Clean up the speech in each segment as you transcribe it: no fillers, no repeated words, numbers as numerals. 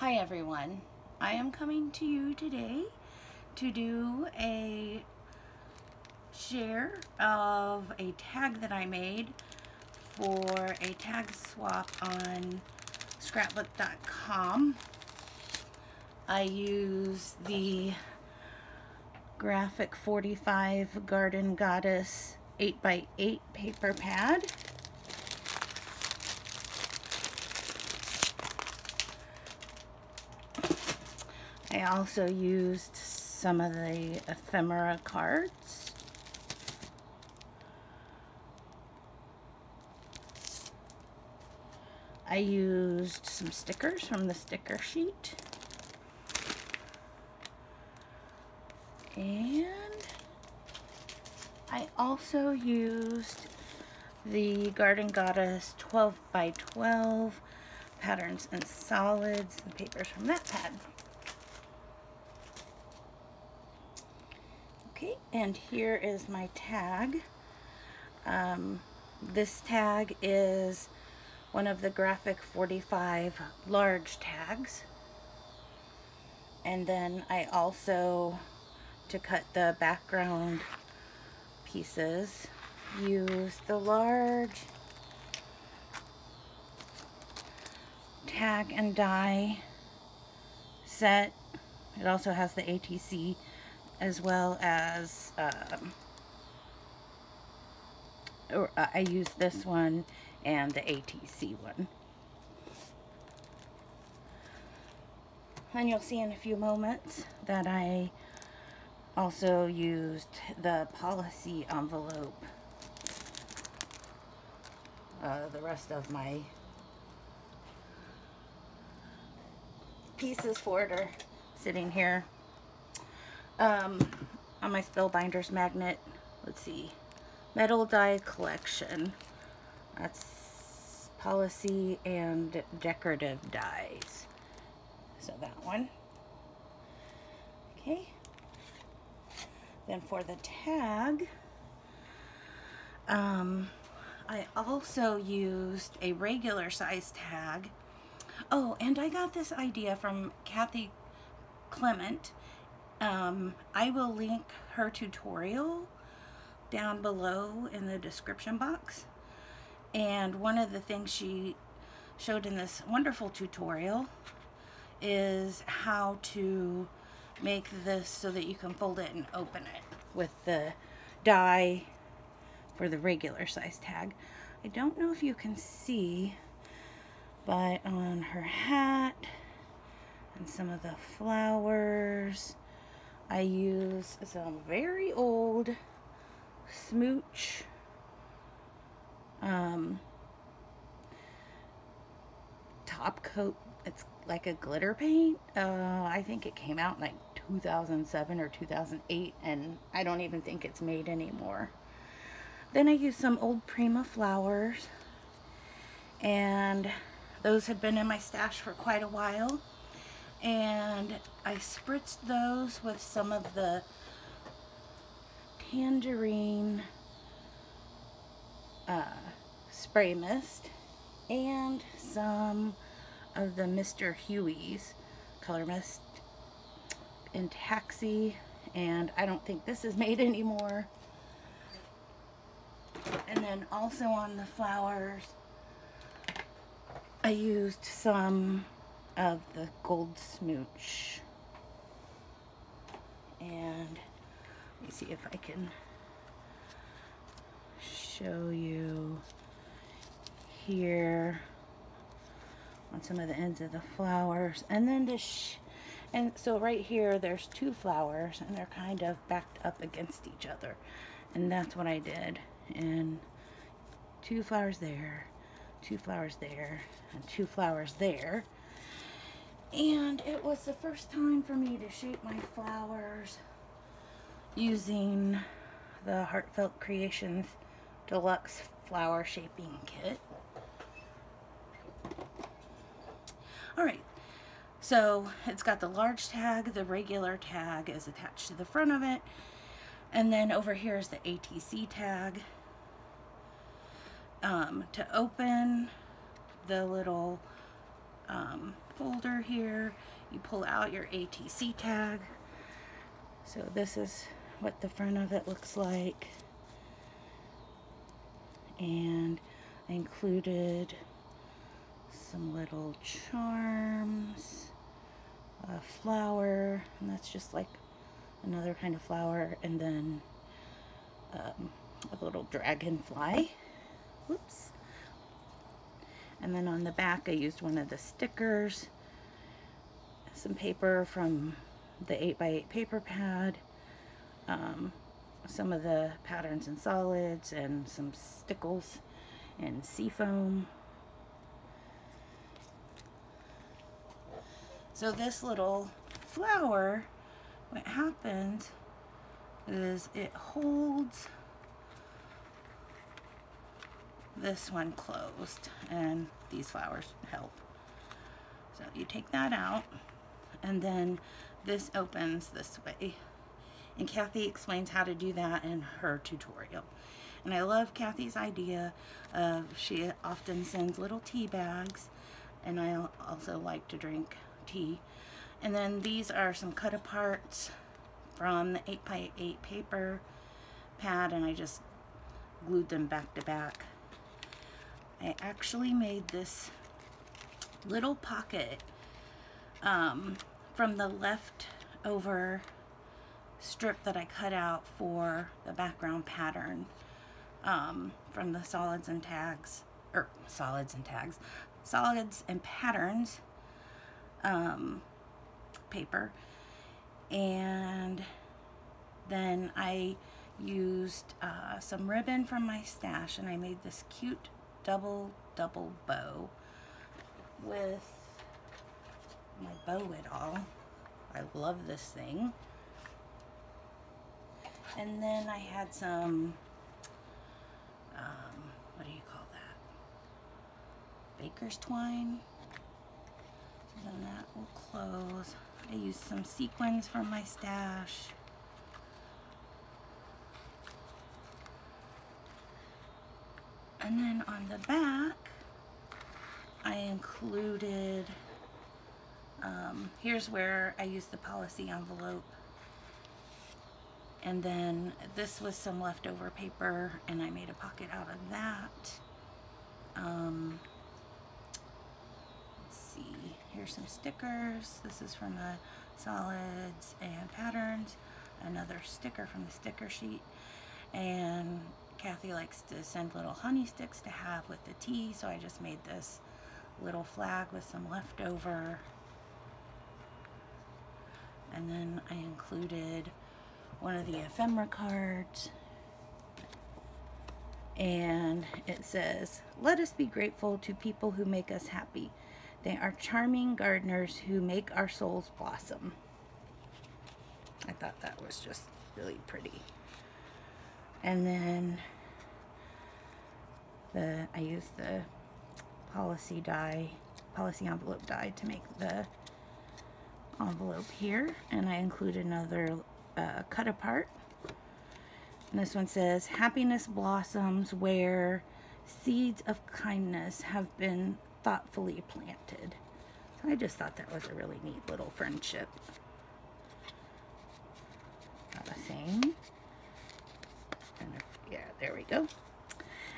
Hi everyone, I am coming to you today to do a share of a tag that I made for a tag swap on scrapbook.com. I use the Graphic 45 Garden Goddess 8x8 paper pad. I also used some of the ephemera cards. I used some stickers from the sticker sheet. And I also used the Garden Goddess 12x12 patterns and solids and papers from that pad. Okay, and here is my tag. This tag is one of the Graphic 45 large tags. And then I also, to cut the background pieces, used the large tag and die set. It also has the ATC as well as I used this one and the ATC one. And you'll see in a few moments that I also used the policy envelope. The rest of my pieces for it are sitting here. On my Spellbinders magnet, let's see, metal die collection. That's policy and decorative dies. So that one. Okay. Then for the tag, I also used a regular size tag. Oh, and I got this idea from Kathy Clement. I will link her tutorial down below in the description box. And one of the things she showed in this wonderful tutorial is how to make this so that you can fold it and open it with the die for the regular size tag. I don't know if you can see, but on her hat and some of the flowers, I use some very old Smooch top coat. It's like a glitter paint. I think it came out in like 2007 or 2008, and I don't even think it's made anymore. Then I used some old Prima flowers, and those had been in my stash for quite a while. And I spritzed those with some of the tangerine spray mist and some of the Mr. Huey's color mist in Taxi, and I don't think this is made anymore. And then also on the flowers, I used some of the Gold Smooch. And let me see if I can show you here on some of the ends of the flowers. And then and so right here there's two flowers and they're kind of backed up against each other, and that's what I did. And two flowers there, two flowers there, and two flowers there. And it was the first time for me to shape my flowers using the Heartfelt Creations Deluxe Flower Shaping Kit. Alright, so it's got the large tag, the regular tag is attached to the front of it, and then over here is the ATC tag. To open the little folder here. You pull out your ATC tag. So this is what the front of it looks like. And I included some little charms, a flower, and that's just like another kind of flower, and then a little dragonfly. Whoops. And then on the back I used one of the stickers, some paper from the 8x8 paper pad, some of the patterns and solids, and some stickles and seafoam. So this little flower, what happens is it holds this one closed, and these flowers help. So you take that out, and then this opens this way. And Kathy explains how to do that in her tutorial. And I love Kathy's idea of, she often sends little tea bags, and I also like to drink tea. And then these are some cut aparts from the 8x8 paper pad, and I just glued them back to back. I actually made this little pocket from the leftover strip that I cut out for the background pattern from the solids and patterns paper. And then I used some ribbon from my stash, and I made this cute double bow with my bow it all. I love this thing. And then I had some what do you call that, baker's twine. So then that will close. I used some sequins from my stash. And then on the back, I included, here's where I used the policy envelope. And then this was some leftover paper, and I made a pocket out of that. Let's see, here's some stickers. This is from the solids and patterns. Another sticker from the sticker sheet. And Kathy likes to send little honey sticks to have with the tea, so I just made this little flag with some leftover. And then I included one of the ephemera cards, and it says, "Let us be grateful to people who make us happy. They are charming gardeners who make our souls blossom." I thought that was just really pretty. And then I used the policy envelope die to make the envelope here, and I included another cut apart. And this one says, "Happiness blossoms where seeds of kindness have been thoughtfully planted." So I just thought that was a really neat little friendship. Got a saying. And yeah, there we go.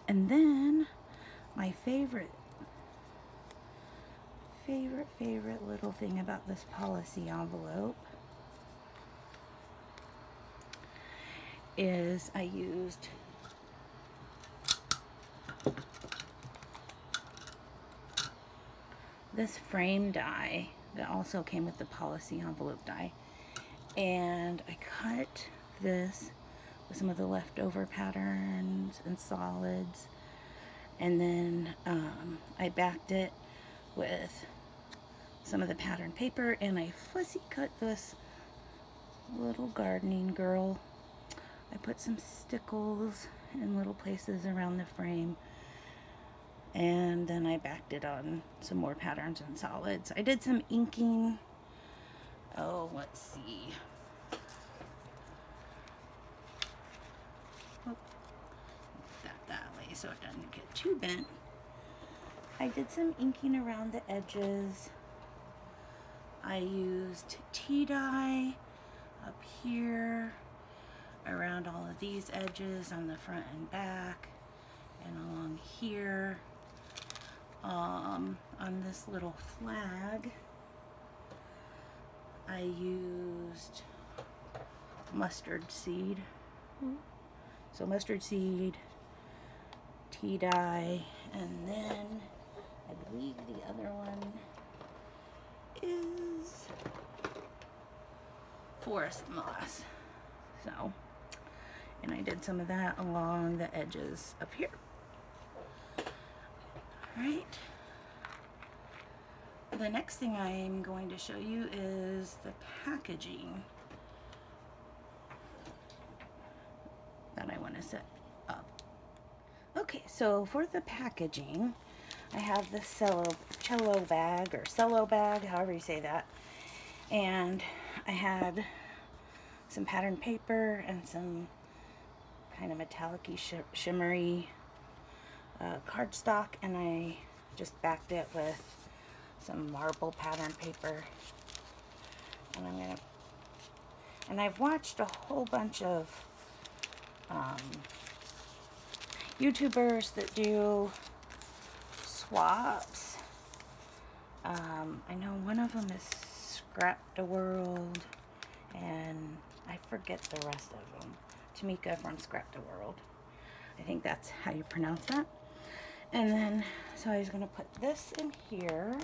And then my favorite little thing about this policy envelope is I used this frame die that also came with the policy envelope die, and I cut this with some of the leftover patterns and solids, and then I backed it with some of the pattern paper, and I fussy cut this little gardening girl. I put some stickles in little places around the frame, and then I backed it on some more patterns and solids. I did some inking. Oh, let's see. That way so it doesn't get too bent. I did some inking around the edges. I used tea dye up here around all of these edges on the front and back and along here. On this little flag I used mustard seed. So mustard seed, tea dye, and then I believe the other one is forest moss. So, and I did some of that along the edges of here. Alright. The next thing I'm going to show you is the packaging that I want to set up. Okay, so for the packaging, I have this cello bag, or cello bag, however you say that. And I had some pattern paper and some kind of metallic-y, shimmery cardstock, and I just backed it with some marble pattern paper. And I've watched a whole bunch of YouTubers that do swaps. I know one of them is Scrap2World, and I forget the rest of them. Tamika from Scrap2World. I think that's how you pronounce that. And then, so I was going to put this in here,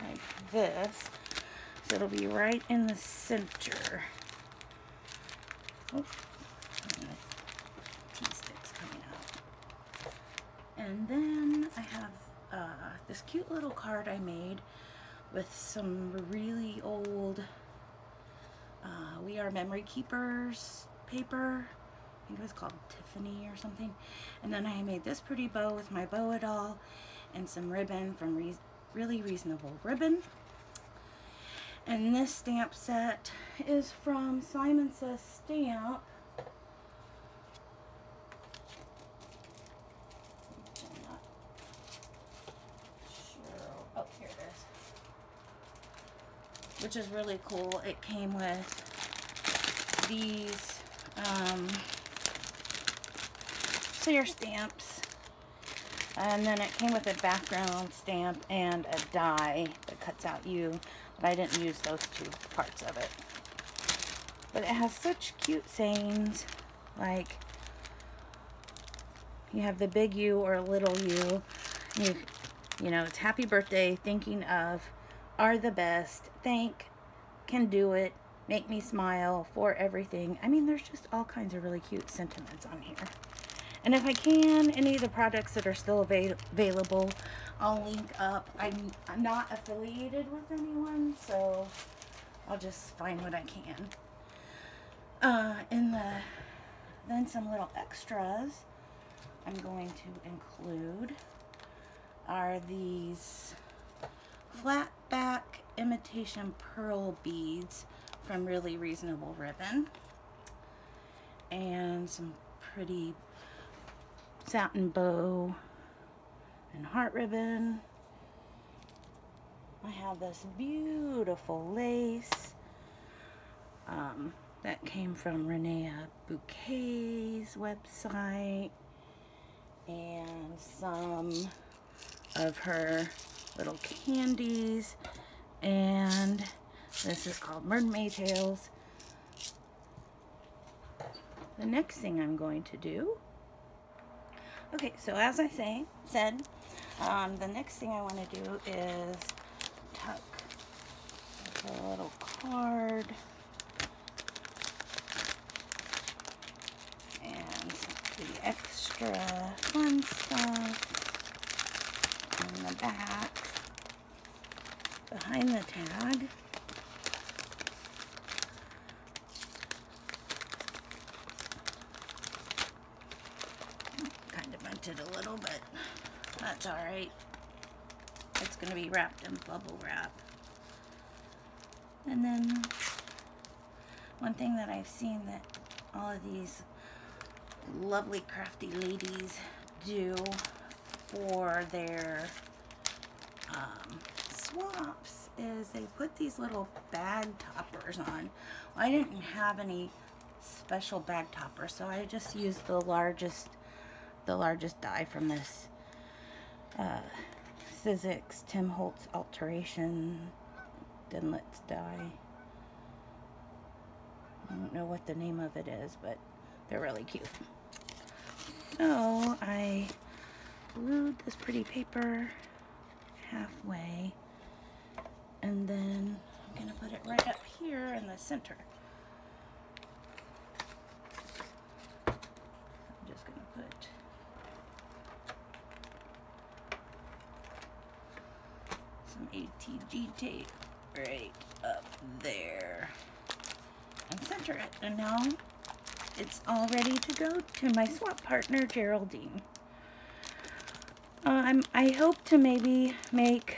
like this, so it'll be right in the center. Oh, T-sticks coming out. And then I have this cute little card I made with some really old We Are Memory Keepers paper. I think it was called Tiffany or something. And then I made this pretty bow with my bow and all, and some ribbon from Really Reasonable Ribbon. And this stamp set is from Simon Says Stamp. I'm not sure. Oh, here it is. Which is really cool. It came with these clear stamps, and then it came with a background stamp and a die that cuts out you, but I didn't use those two parts of it. But it has such cute sayings, like you have the big U or little u, you know, it's happy birthday, thinking of, are the best, thank, can do it, make me smile, for everything. I mean, there's just all kinds of really cute sentiments on here. And if I can, any of the products that are still available, I'll link up. I'm not affiliated with anyone, so I'll just find what I can. Then some little extras I'm going to include are these flat back imitation pearl beads from Really Reasonable Ribbon, and some pretty satin bow and heart ribbon. I have this beautiful lace that came from Renea Bouquet's website, and some of her little candies, and this is called Mermaid Tales. The next thing I'm going to do, okay, so as I said, the next thing I want to do is tuck a little card and the extra fun stuff in the back behind the tag. Kind of bent it a little, but that's all right. It's going to be wrapped in bubble wrap. And then one thing that I've seen that all of these lovely crafty ladies do for their swaps is they put these little bag toppers on. Well, I didn't have any special bag toppers, so I just used the largest die from this Sizzix Tim Holtz Alteration Dinlets die. I don't know what the name of it is, but they're really cute. So I glued this pretty paper halfway, and then I'm gonna put it right up here in the center. I'm just gonna put some ATG tape right up there and center it, and now it's all ready to go to my swap partner, Geraldine. I hope to maybe make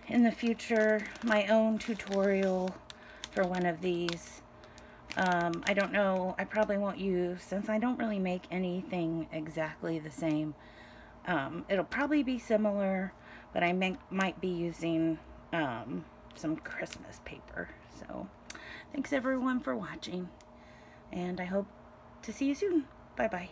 in the future my own tutorial for one of these. I don't know, I probably won't use, since I don't really make anything exactly the same, it'll probably be similar, but I might be using some Christmas paper. So thanks everyone for watching, and I hope to see you soon. Bye bye.